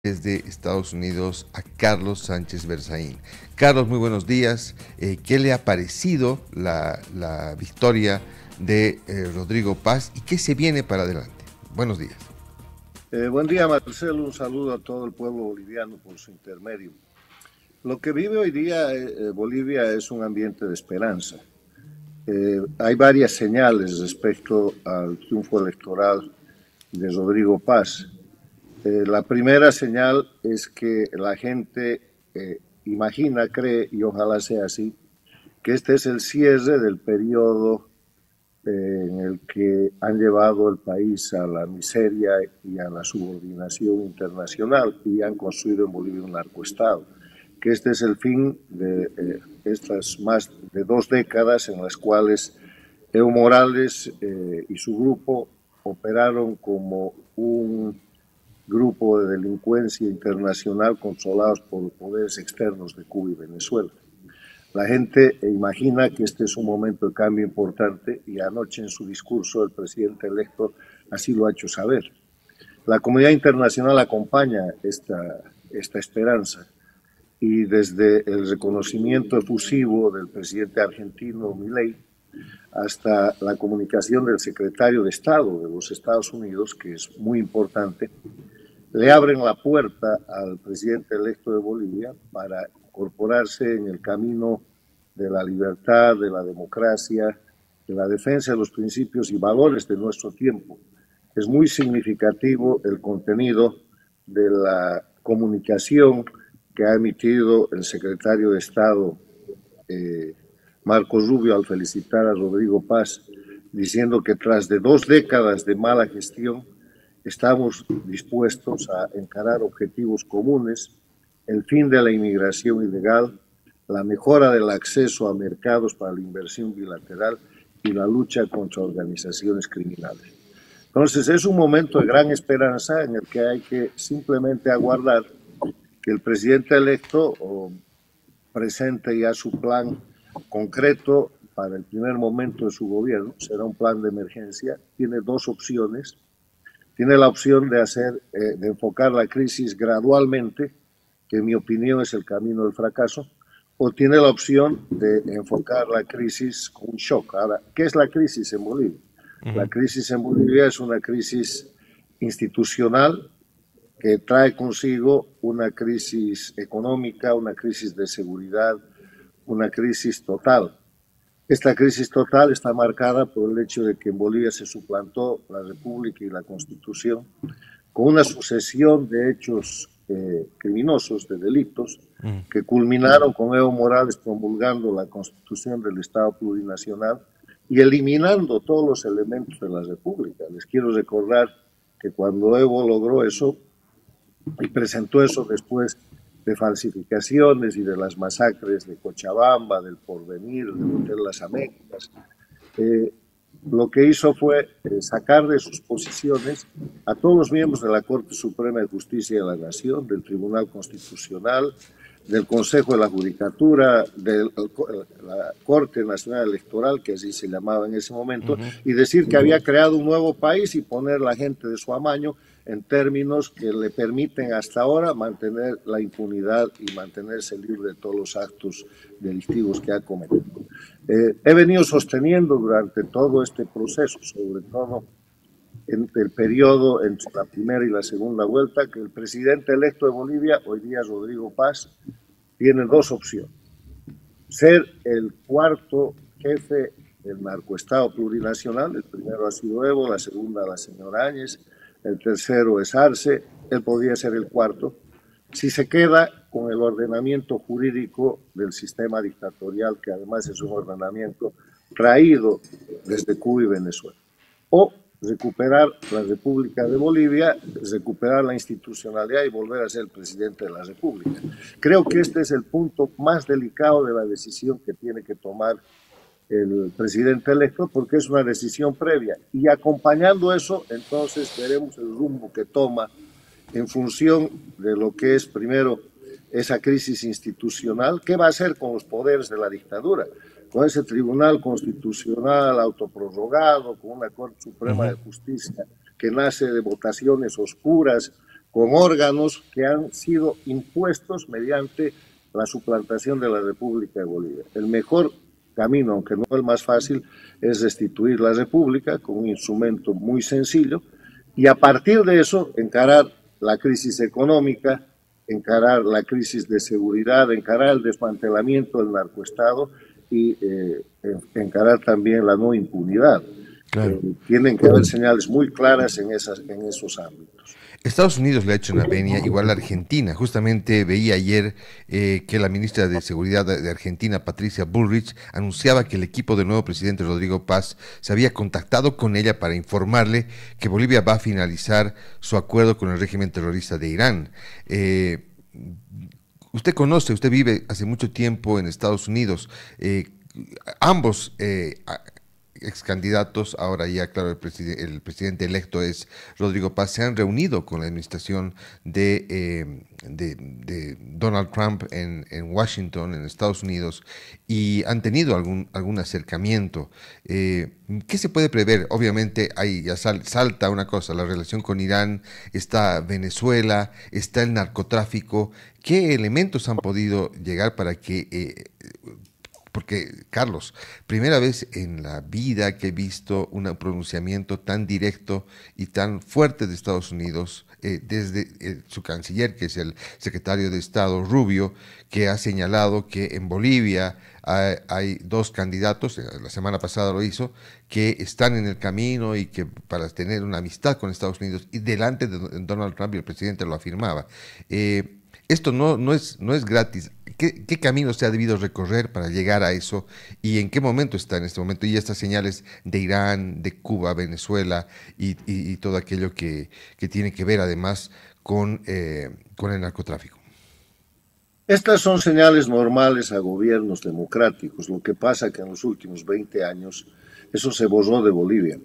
Desde Estados Unidos a Carlos Sánchez Berzaín. Carlos, muy buenos días. ¿Qué le ha parecido la victoria de Rodrigo Paz y qué se viene para adelante? Buenos días. Buen día, Marcelo. Un saludo a todo el pueblo boliviano por su intermedio. Lo que vive hoy día Bolivia es un ambiente de esperanza. Hay varias señales respecto al triunfo electoral de Rodrigo Paz. La primera señal es que la gente imagina, cree, y ojalá sea así, que este es el cierre del periodo en el que han llevado el país a la miseria y a la subordinación internacional y han construido en Bolivia un narcoestado, que este es el fin de estas más de 2 décadas en las cuales Evo Morales y su grupo operaron como un grupo de delincuencia internacional controlados por poderes externos de Cuba y Venezuela. La gente imagina que este es un momento de cambio importante y anoche en su discurso el presidente electo así lo ha hecho saber. La comunidad internacional acompaña esta esperanza y desde el reconocimiento efusivo del presidente argentino Milei hasta la comunicación del secretario de Estado de los Estados Unidos, que es muy importante, le abren la puerta al presidente electo de Bolivia para incorporarse en el camino de la libertad, de la democracia, de la defensa de los principios y valores de nuestro tiempo. Es muy significativo el contenido de la comunicación que ha emitido el secretario de Estado Marco Rubio al felicitar a Rodrigo Paz, diciendo que tras de 2 décadas de mala gestión, estamos dispuestos a encarar objetivos comunes, el fin de la inmigración ilegal, la mejora del acceso a mercados para la inversión bilateral y la lucha contra organizaciones criminales. Entonces es un momento de gran esperanza en el que hay que simplemente aguardar que el presidente electo presente ya su plan concreto para el primer momento de su gobierno. Será un plan de emergencia. Tiene dos opciones. Tiene la opción de enfocar la crisis gradualmente, que en mi opinión es el camino del fracaso, o tiene la opción de enfocar la crisis con un shock. Ahora, ¿qué es la crisis en Bolivia? La crisis en Bolivia es una crisis institucional que trae consigo una crisis económica, una crisis de seguridad, una crisis total. Esta crisis total está marcada por el hecho de que en Bolivia se suplantó la República y la Constitución con una sucesión de hechos criminosos, de delitos, que culminaron con Evo Morales promulgando la Constitución del Estado Plurinacional y eliminando todos los elementos de la República. Les quiero recordar que cuando Evo logró eso y presentó eso después de falsificaciones y de las masacres de Cochabamba, del Porvenir, del Hotel Las Américas, lo que hizo fue sacar de sus posiciones a todos los miembros de la Corte Suprema de Justicia de la Nación, del Tribunal Constitucional, del Consejo de la Judicatura, de la Corte Nacional Electoral, que así se llamaba en ese momento, y decir que había creado un nuevo país y poner la gente de su amaño en términos que le permiten hasta ahora mantener la impunidad y mantenerse libre de todos los actos delictivos que ha cometido. He venido sosteniendo durante todo este proceso, sobre todo en el periodo entre la primera y la segunda vuelta, que el presidente electo de Bolivia, hoy día Rodrigo Paz, tiene dos opciones. Ser el cuarto jefe del narcoestado plurinacional, el primero ha sido Evo, la segunda la señora Áñez, el tercero es Arce, él podría ser el cuarto, si se queda con el ordenamiento jurídico del sistema dictatorial, que además es un ordenamiento traído desde Cuba y Venezuela, o recuperar la República de Bolivia, recuperar la institucionalidad y volver a ser el presidente de la República. Creo que este es el punto más delicado de la decisión que tiene que tomar el presidente electo, porque es una decisión previa. Y acompañando eso, entonces veremos el rumbo que toma en función de lo que es, primero, esa crisis institucional. ¿Qué va a hacer con los poderes de la dictadura? Con ese Tribunal Constitucional autoprorrogado, con una Corte Suprema de Justicia que nace de votaciones oscuras, con órganos que han sido impuestos mediante la suplantación de la República de Bolivia. El mejor camino, aunque no el más fácil, es restituir la República con un instrumento muy sencillo y a partir de eso encarar la crisis económica, encarar la crisis de seguridad, encarar el desmantelamiento del narcoestado y encarar también la no impunidad. Claro. Tienen que haber señales muy claras en esos ámbitos. Estados Unidos le ha hecho una venia, igual a Argentina. Justamente veía ayer que la ministra de Seguridad de Argentina, Patricia Bullrich, anunciaba que el equipo del nuevo presidente Rodrigo Paz se había contactado con ella para informarle que Bolivia va a finalizar su acuerdo con el régimen terrorista de Irán. Usted vive hace mucho tiempo en Estados Unidos. Ambos ex candidatos, ahora ya claro el presidente electo es Rodrigo Paz, se han reunido con la administración de Donald Trump en Washington, en Estados Unidos, y han tenido algún acercamiento. ¿Qué se puede prever? Obviamente ahí ya salta una cosa, la relación con Irán, está Venezuela, está el narcotráfico. ¿Qué elementos han podido llegar para que porque, Carlos, primera vez en la vida que he visto un pronunciamiento tan directo y tan fuerte de Estados Unidos, desde su canciller, que es el secretario de Estado, Rubio, que ha señalado que en Bolivia hay dos candidatos, la semana pasada lo hizo, que están en el camino y que para tener una amistad con Estados Unidos, y delante de Donald Trump, y el presidente lo afirmaba. Esto no es gratis. ¿Qué camino se ha debido recorrer para llegar a eso? ¿Y en qué momento está en este momento? Y estas señales de Irán, de Cuba, Venezuela y todo aquello que tiene que ver además con el narcotráfico. Estas son señales normales a gobiernos democráticos. Lo que pasa es que en los últimos 20 años eso se borró de Bolivia.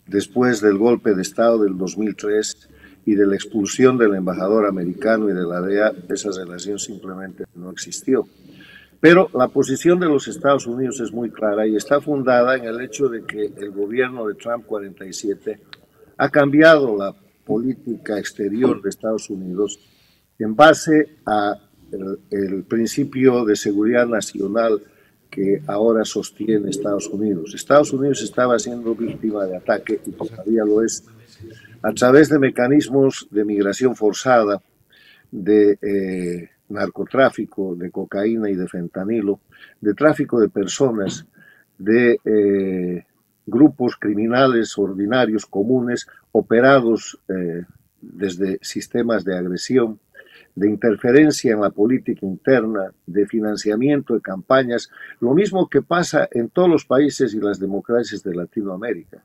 Después del golpe de Estado del 2003 y de la expulsión del embajador americano y de la DEA, esa relación simplemente no existió. Pero la posición de los Estados Unidos es muy clara y está fundada en el hecho de que el gobierno de Trump 47 ha cambiado la política exterior de Estados Unidos en base a el principio de seguridad nacional que ahora sostiene Estados Unidos. Estados Unidos estaba siendo víctima de ataque y todavía lo es a través de mecanismos de migración forzada, de narcotráfico, de cocaína y de fentanilo, de tráfico de personas, de grupos criminales ordinarios comunes operados desde sistemas de agresión, de interferencia en la política interna, de financiamiento de campañas, lo mismo que pasa en todos los países y las democracias de Latinoamérica.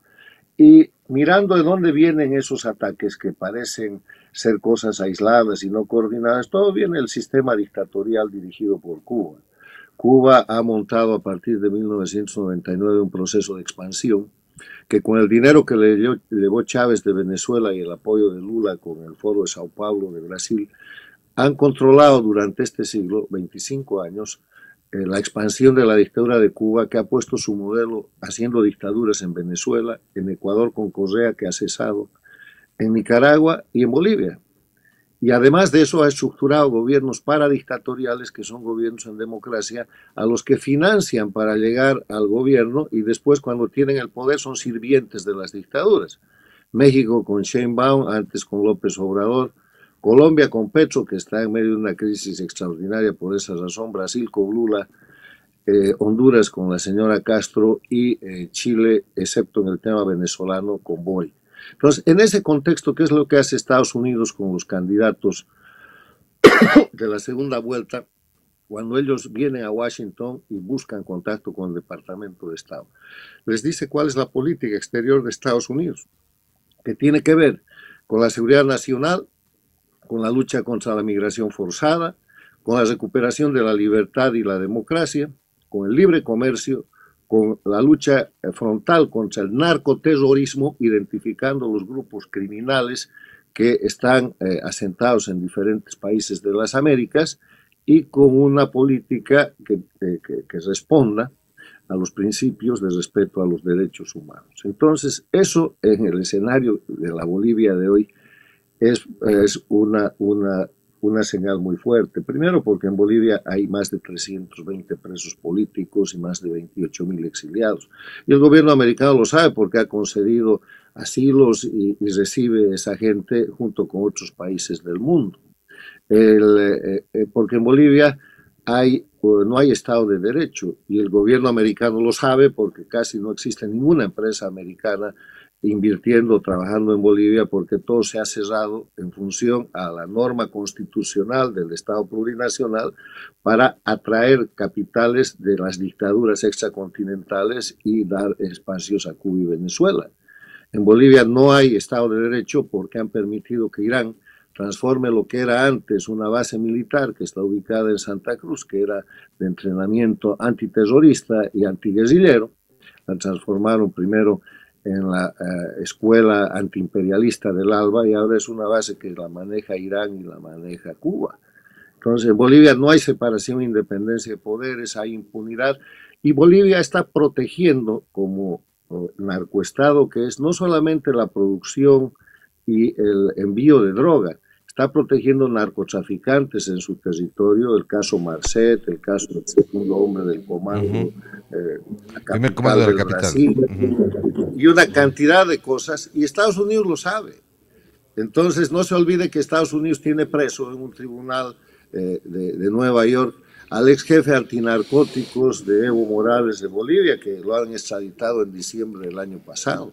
Y mirando de dónde vienen esos ataques que parecen ser cosas aisladas y no coordinadas, todo viene del sistema dictatorial dirigido por Cuba. Cuba ha montado a partir de 1999 un proceso de expansión que con el dinero que le llevó Chávez de Venezuela y el apoyo de Lula con el Foro de Sao Paulo de Brasil, han controlado durante este siglo, 25 años, la expansión de la dictadura de Cuba, que ha puesto su modelo haciendo dictaduras en Venezuela, en Ecuador con Correa, que ha cesado, en Nicaragua y en Bolivia. Y además de eso ha estructurado gobiernos paradictatoriales, que son gobiernos en democracia, a los que financian para llegar al gobierno y después cuando tienen el poder son sirvientes de las dictaduras. México con Sheinbaum, antes con López Obrador, Colombia con Petro, que está en medio de una crisis extraordinaria por esa razón, Brasil con Lula, Honduras con la señora Castro y Chile, excepto en el tema venezolano, con Boric. Entonces, en ese contexto, ¿qué es lo que hace Estados Unidos con los candidatos de la segunda vuelta cuando ellos vienen a Washington y buscan contacto con el Departamento de Estado? Les dice cuál es la política exterior de Estados Unidos, que tiene que ver con la seguridad nacional, con la lucha contra la migración forzada, con la recuperación de la libertad y la democracia, con el libre comercio, con la lucha frontal contra el narcoterrorismo, identificando los grupos criminales que están asentados en diferentes países de las Américas y con una política que responda a los principios de respeto a los derechos humanos. Entonces, eso en el escenario de la Bolivia de hoy es una señal muy fuerte. Primero porque en Bolivia hay más de 320 presos políticos y más de 28.000 exiliados. Y el gobierno americano lo sabe porque ha concedido asilos y recibe esa gente junto con otros países del mundo. Porque en Bolivia no hay Estado de Derecho y el gobierno americano lo sabe porque casi no existe ninguna empresa americana invirtiendo, trabajando en Bolivia, porque todo se ha cerrado en función a la norma constitucional del Estado plurinacional para atraer capitales de las dictaduras extracontinentales y dar espacios a Cuba y Venezuela. En Bolivia no hay Estado de Derecho porque han permitido que Irán transforme lo que era antes una base militar que está ubicada en Santa Cruz, que era de entrenamiento antiterrorista y antiguerrillero. La transformaron primero en la escuela antiimperialista del ALBA y ahora es una base que la maneja Irán y la maneja Cuba. Entonces, en Bolivia no hay separación e independencia de poderes, hay impunidad y Bolivia está protegiendo como narcoestado, que es no solamente la producción y el envío de droga, está protegiendo narcotraficantes en su territorio, el caso Marcet, el caso del segundo hombre del comando, la primer comando de la capital, Brasil, y una cantidad de cosas, y Estados Unidos lo sabe. Entonces no se olvide que Estados Unidos tiene preso en un tribunal de Nueva York al ex jefe antinarcóticos de Evo Morales de Bolivia, que lo han extraditado en diciembre del año pasado,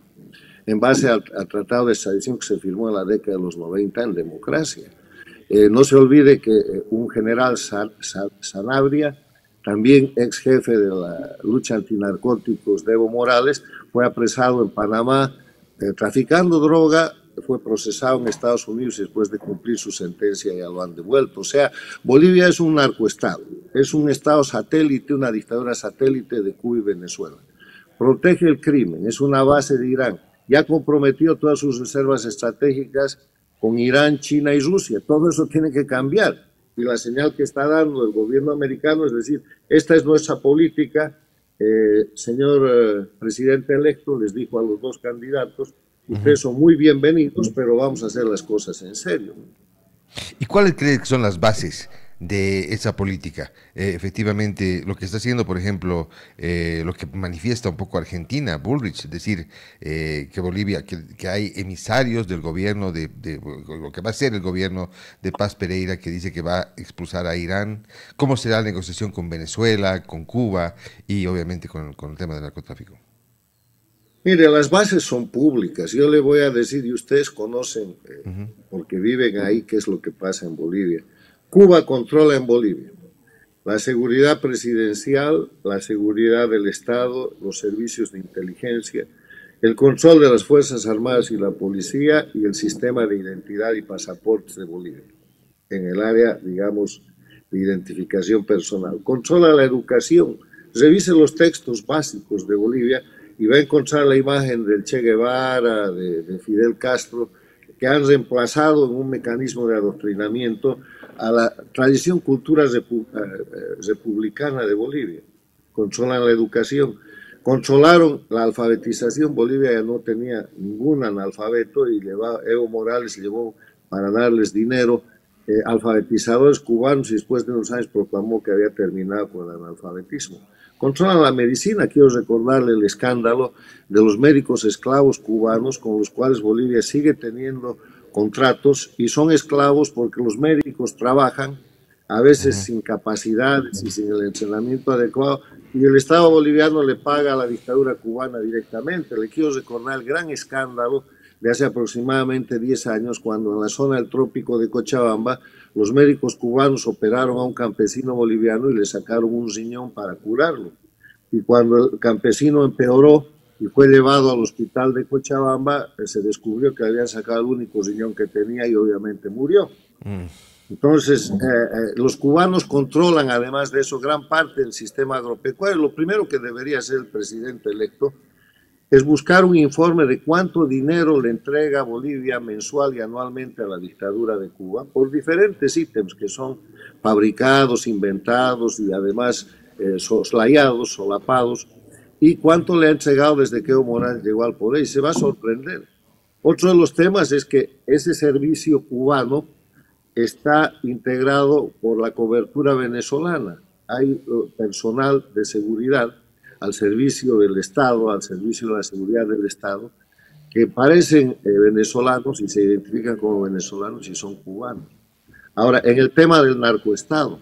en base al tratado de extradición que se firmó en la década de los 90 en democracia. No se olvide que un general Sanabria, también ex jefe de la lucha antinarcóticos de Evo Morales, fue apresado en Panamá traficando droga, fue procesado en Estados Unidos y después de cumplir su sentencia ya lo han devuelto. O sea, Bolivia es un narcoestado, es un estado satélite, una dictadura satélite de Cuba y Venezuela. Protege el crimen, es una base de Irán, ya comprometió todas sus reservas estratégicas con Irán, China y Rusia. Todo eso tiene que cambiar. Y la señal que está dando el gobierno americano es decir, esta es nuestra política. Señor presidente electo, les dijo a los dos candidatos, ustedes son muy bienvenidos, pero vamos a hacer las cosas en serio. ¿Y cuáles creen que son las bases de esa política? Efectivamente, lo que está haciendo, por ejemplo, lo que manifiesta un poco Argentina, Bullrich, es decir, que Bolivia, que hay emisarios del gobierno, de lo que va a ser el gobierno de Paz Pereira, que dice que va a expulsar a Irán. ¿Cómo será la negociación con Venezuela, con Cuba y obviamente con el tema del narcotráfico? Mire, las bases son públicas. Yo le voy a decir, y ustedes conocen, porque viven ahí, qué es lo que pasa en Bolivia. Cuba controla en Bolivia la seguridad presidencial, la seguridad del Estado, los servicios de inteligencia, el control de las Fuerzas Armadas y la policía y el sistema de identidad y pasaportes de Bolivia, en el área, digamos, de identificación personal. Controla la educación. Revise los textos básicos de Bolivia y va a encontrar la imagen del Che Guevara, de Fidel Castro, que han reemplazado en un mecanismo de adoctrinamiento a la tradición cultura republicana de Bolivia. Controlan la educación, controlaron la alfabetización. Bolivia ya no tenía ningún analfabeto y Evo Morales llevó para darles dinero alfabetizadores cubanos y después de unos años proclamó que había terminado con el analfabetismo. Controlan la medicina. Quiero recordarle el escándalo de los médicos esclavos cubanos con los cuales Bolivia sigue teniendo contratos y son esclavos porque los médicos trabajan a veces sin capacidades y sin el entrenamiento adecuado y el Estado boliviano le paga a la dictadura cubana directamente. Le quiero recordar el gran escándalo de hace aproximadamente 10 años cuando en la zona del trópico de Cochabamba los médicos cubanos operaron a un campesino boliviano y le sacaron un riñón para curarlo. Y cuando el campesino empeoró y fue llevado al hospital de Cochabamba, se descubrió que habían sacado el único riñón que tenía y obviamente murió. Entonces, los cubanos controlan, además de eso, gran parte del sistema agropecuario. Lo primero que debería hacer el presidente electo es buscar un informe de cuánto dinero le entrega Bolivia mensual y anualmente a la dictadura de Cuba por diferentes ítems que son fabricados, inventados y además soslayados, solapados, y cuánto le ha entregado desde que Evo Morales llegó al poder. Y se va a sorprender. Otro de los temas es que ese servicio cubano está integrado por la cobertura venezolana. Hay personal de seguridad al servicio del Estado, al servicio de la seguridad del Estado, que parecen venezolanos y se identifican como venezolanos y son cubanos. Ahora, en el tema del narcoestado,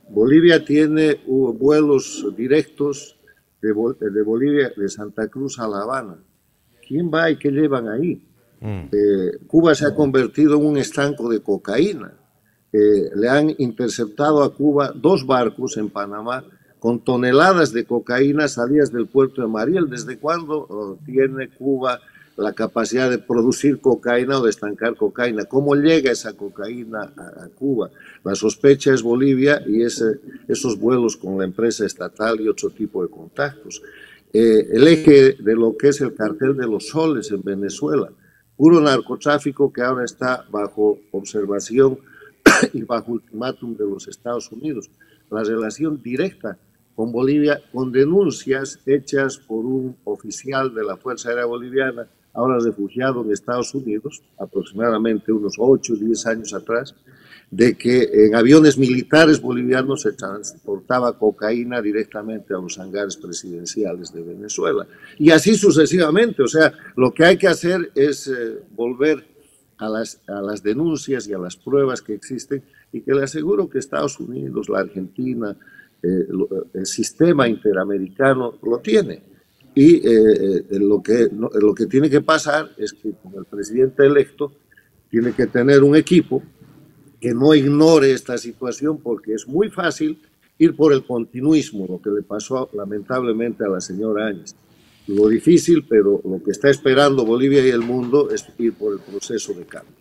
Bolivia tiene vuelos directos de Bolivia, de Santa Cruz a La Habana. ¿Quién va y qué llevan ahí? Cuba se ha convertido en un estanco de cocaína. Le han interceptado a Cuba 2 barcos en Panamá con toneladas de cocaína salidas del puerto de Mariel. ¿Desde cuándo tiene Cuba la capacidad de producir cocaína o de estancar cocaína? ¿Cómo llega esa cocaína a Cuba? La sospecha es Bolivia y esos vuelos con la empresa estatal y otro tipo de contactos. El eje de lo que es el cartel de los soles en Venezuela, puro narcotráfico que ahora está bajo observación y bajo ultimátum de los Estados Unidos. La relación directa con Bolivia, con denuncias hechas por un oficial de la Fuerza Aérea Boliviana, ahora refugiado en Estados Unidos, aproximadamente unos 8 o 10 años atrás, de que en aviones militares bolivianos se transportaba cocaína directamente a los hangares presidenciales de Venezuela. Y así sucesivamente. O sea, lo que hay que hacer es volver a las denuncias y a las pruebas que existen, y que le aseguro que Estados Unidos, la Argentina, el sistema interamericano lo tiene. Y lo que tiene que pasar es que con el presidente electo tiene que tener un equipo que no ignore esta situación, porque es muy fácil ir por el continuismo, lo que le pasó lamentablemente a la señora Áñez. Lo difícil, pero lo que está esperando Bolivia y el mundo es ir por el proceso de cambio.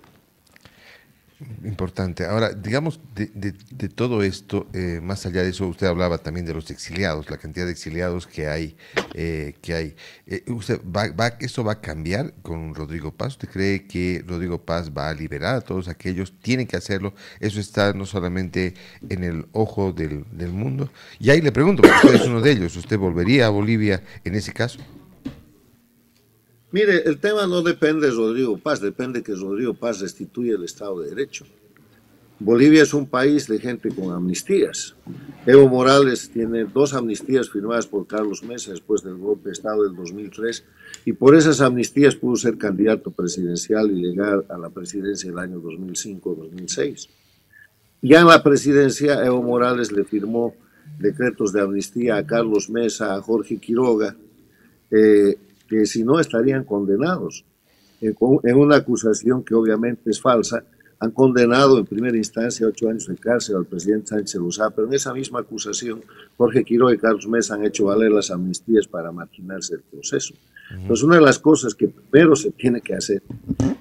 Importante. Ahora, digamos, de todo esto, más allá de eso, usted hablaba también de los exiliados, la cantidad de exiliados que hay. ¿Esto va a cambiar con Rodrigo Paz? ¿Usted cree que Rodrigo Paz va a liberar a todos aquellos? ¿Tienen que hacerlo? Eso está no solamente en el ojo del mundo. Y ahí le pregunto, porque usted es uno de ellos, ¿usted volvería a Bolivia en ese caso? Mire, el tema no depende de Rodrigo Paz, depende que Rodrigo Paz restituya el Estado de Derecho. Bolivia es un país de gente con amnistías. Evo Morales tiene 2 amnistías firmadas por Carlos Mesa después del golpe de Estado del 2003, y por esas amnistías pudo ser candidato presidencial y llegar a la presidencia el año 2005-2006. Ya en la presidencia, Evo Morales le firmó decretos de amnistía a Carlos Mesa, a Jorge Quiroga, que si no estarían condenados en una acusación que obviamente es falsa. Han condenado en primera instancia 8 años de cárcel al presidente Sánchez Lozada, pero en esa misma acusación Jorge Quiroga y Carlos Mesa han hecho valer las amnistías para marginarse el proceso. Entonces, una de las cosas que primero se tiene que hacer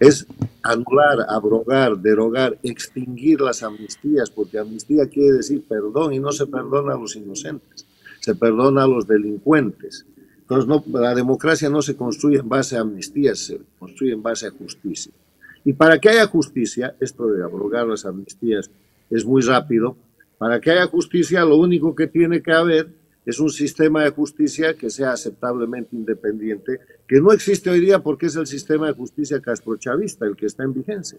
es anular, abrogar, derogar, extinguir las amnistías, porque amnistía quiere decir perdón, y no se perdona a los inocentes, se perdona a los delincuentes. Entonces, la democracia no se construye en base a amnistías, se construye en base a justicia. Y para que haya justicia, esto de abrogar las amnistías es muy rápido. Para que haya justicia, lo único que tiene que haber es un sistema de justicia que sea aceptablemente independiente, que no existe hoy día porque es el sistema de justicia castrochavista el que está en vigencia.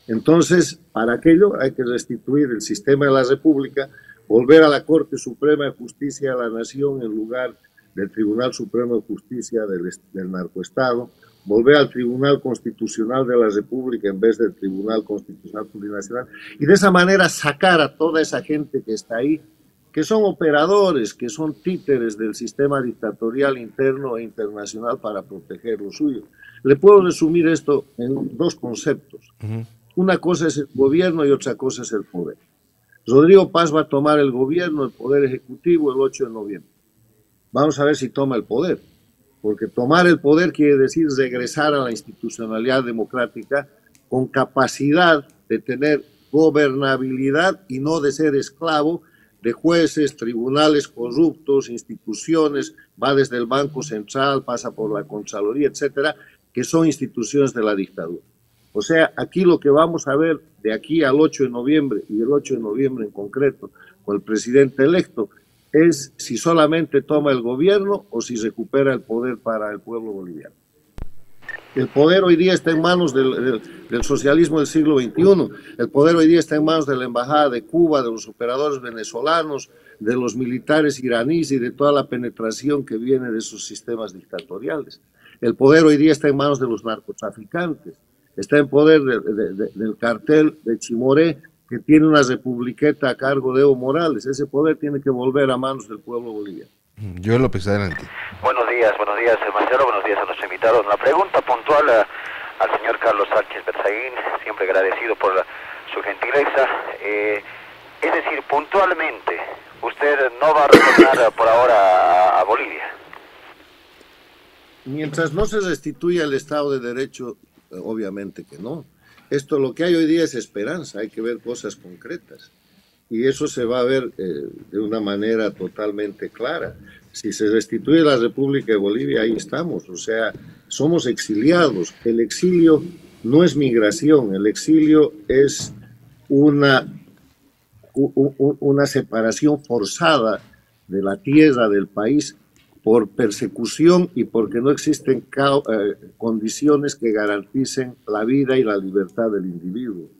Entonces, para aquello hay que restituir el sistema de la República, volver a la Corte Suprema de Justicia de la Nación en lugar del Tribunal Supremo de Justicia del narcoestado, volver al Tribunal Constitucional de la República en vez del Tribunal Constitucional Plurinacional, y de esa manera sacar a toda esa gente que está ahí, que son operadores, que son títeres del sistema dictatorial interno e internacional para proteger lo suyo. Le puedo resumir esto en 2 conceptos. Una cosa es el gobierno y otra cosa es el poder. Rodrigo Paz va a tomar el gobierno, el poder ejecutivo, el 8 de noviembre. Vamos a ver si toma el poder, porque tomar el poder quiere decir regresar a la institucionalidad democrática con capacidad de tener gobernabilidad y no de ser esclavo de jueces, tribunales corruptos, instituciones, va desde el Banco Central, pasa por la Contraloría, etcétera, que son instituciones de la dictadura. O sea, aquí lo que vamos a ver de aquí al 8 de noviembre, y el 8 de noviembre en concreto, con el presidente electo, es si solamente toma el gobierno o si recupera el poder para el pueblo boliviano. El poder hoy día está en manos del socialismo del siglo XXI. El poder hoy día está en manos de la Embajada de Cuba, de los operadores venezolanos, de los militares iraníes y de toda la penetración que viene de esos sistemas dictatoriales. El poder hoy día está en manos de los narcotraficantes. Está en poder del cartel de Chimoré, que tiene una republiqueta a cargo de Evo Morales. Ese poder tiene que volver a manos del pueblo boliviano. Yo López, adelante. Buenos días, Marcelo, buenos días a nuestros invitados. Una pregunta puntual al señor Carlos Sánchez Berzaín, siempre agradecido por su gentileza. Es decir, puntualmente, ¿usted no va a retornar por ahora a Bolivia? Mientras no se restituya el Estado de Derecho, obviamente que no. Esto lo que hay hoy día es esperanza, hay que ver cosas concretas. Y eso se va a ver de una manera totalmente clara. Si se restituye la República de Bolivia, ahí estamos. O sea, somos exiliados. El exilio no es migración, el exilio es una separación forzada de la tierra, del país, por persecución y porque no existen condiciones que garanticen la vida y la libertad del individuo.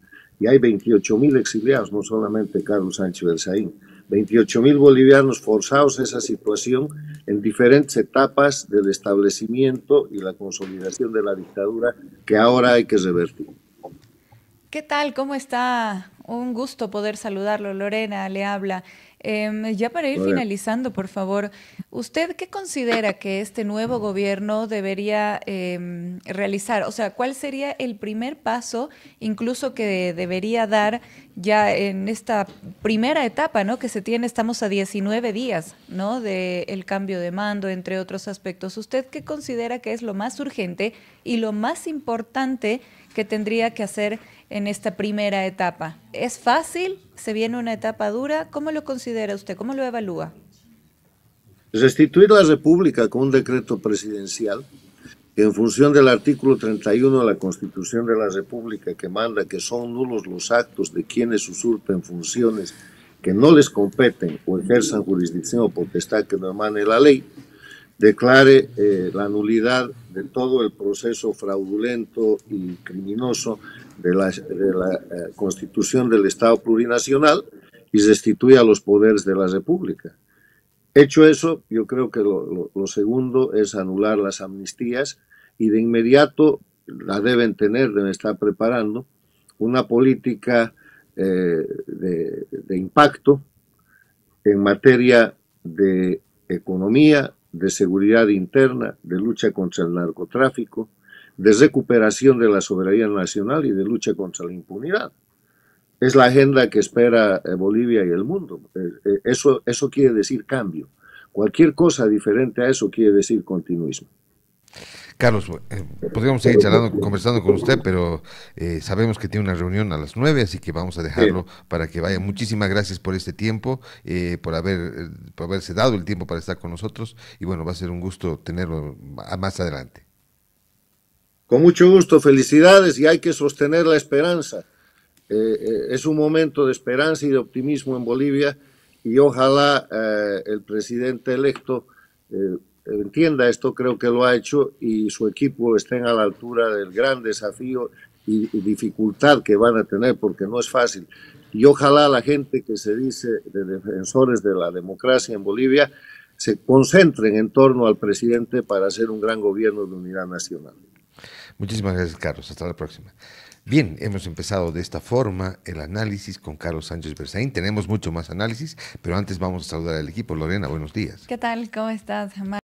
Y hay 28.000 exiliados, no solamente Carlos Sánchez Berzaín, 28.000 bolivianos forzados a esa situación en diferentes etapas del establecimiento y la consolidación de la dictadura que ahora hay que revertir. ¿Qué tal? ¿Cómo está? Un gusto poder saludarlo. Lorena le habla. Ya para ir finalizando, por favor, ¿usted qué considera que este nuevo gobierno debería realizar? O sea, ¿cuál sería el primer paso incluso que debería dar ya en esta primera etapa, ¿no? Que se tiene, estamos a 19 días, ¿no? Del cambio de mando, entre otros aspectos. ¿Usted qué considera que es lo más urgente y lo más importante que tendría que hacer en esta primera etapa? ¿Es fácil? ¿Se viene una etapa dura? ¿Cómo lo considera usted? ¿Cómo lo evalúa? Restituir la República con un decreto presidencial que en función del artículo 31 de la Constitución de la República, que manda que son nulos los actos de quienes usurpen funciones que no les competen o ejerzan jurisdicción o potestad que no emane la ley, declare la nulidad de todo el proceso fraudulento y criminoso de la constitución del Estado plurinacional y restituya los poderes de la República. Hecho eso, yo creo que lo segundo es anular las amnistías y de inmediato la deben estar preparando una política de impacto en materia de economía, de seguridad interna, de lucha contra el narcotráfico, de recuperación de la soberanía nacional y de lucha contra la impunidad. Es la agenda que espera Bolivia y el mundo. Eso quiere decir cambio. Cualquier cosa diferente a eso quiere decir continuismo. Carlos, podríamos seguir conversando con usted, pero sabemos que tiene una reunión a las 9, así que vamos a dejarlo para que vaya. Muchísimas gracias por este tiempo, por haberse dado el tiempo para estar con nosotros, y bueno, va a ser un gusto tenerlo más adelante. Con mucho gusto, felicidades, y hay que sostener la esperanza. Es un momento de esperanza y de optimismo en Bolivia, y ojalá el presidente electo entienda esto, creo que lo ha hecho, y su equipo estén a la altura del gran desafío y dificultad que van a tener, porque no es fácil. Y ojalá la gente que se dice de defensores de la democracia en Bolivia se concentren en torno al presidente para hacer un gran gobierno de unidad nacional. Muchísimas gracias, Carlos. Hasta la próxima. Bien, hemos empezado de esta forma el análisis con Carlos Sánchez Berzaín. Tenemos mucho más análisis, pero antes vamos a saludar al equipo. Lorena, buenos días. ¿Qué tal? ¿Cómo estás?